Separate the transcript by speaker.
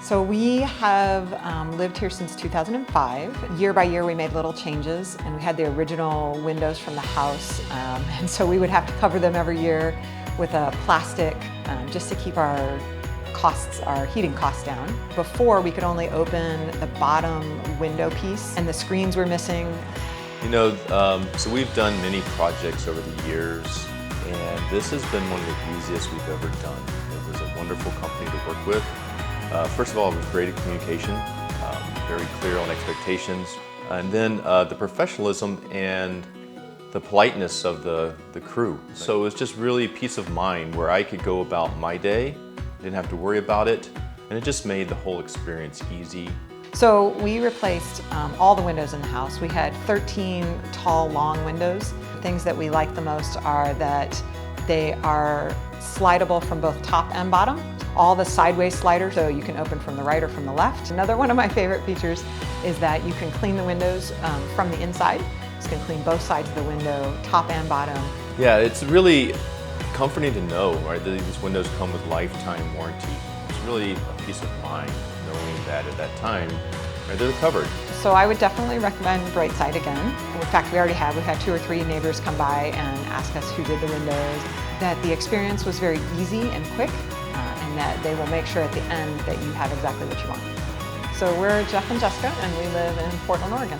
Speaker 1: So we have lived here since 2005. Year by year we made little changes, and we had the original windows from the house, and so we would have to cover them every year with a plastic just to keep our heating costs down. Before, we could only open the bottom window piece, and the screens were missing.
Speaker 2: You know, so we've done many projects over the years, and this has been one of the easiest we've ever done. It was a wonderful company to work with. First of all, it was great at communication, very clear on expectations, and then the professionalism and the politeness of the crew. So it was just really peace of mind where I could go about my day, didn't have to worry about it, and it just made the whole experience easy.
Speaker 1: So we replaced all the windows in the house. We had 13 tall, long windows. The things that we like the most are that they are slidable from both top and bottom. All the sideways sliders, so you can open from the right or from the left. Another one of my favorite features is that you can clean the windows from the inside. You can clean both sides of the window, top and bottom.
Speaker 2: Yeah, it's really comforting to know, right, that these windows come with lifetime warranty. It's really a peace of mind knowing that at that time, right, they're covered.
Speaker 1: So I would definitely recommend Brightside again. In fact, we've had 2 or 3 neighbors come by and ask us who did the windows, that the experience was very easy and quick, and that they will make sure at the end that you have exactly what you want. So we're Jeff and Jessica, and we live in Portland, Oregon.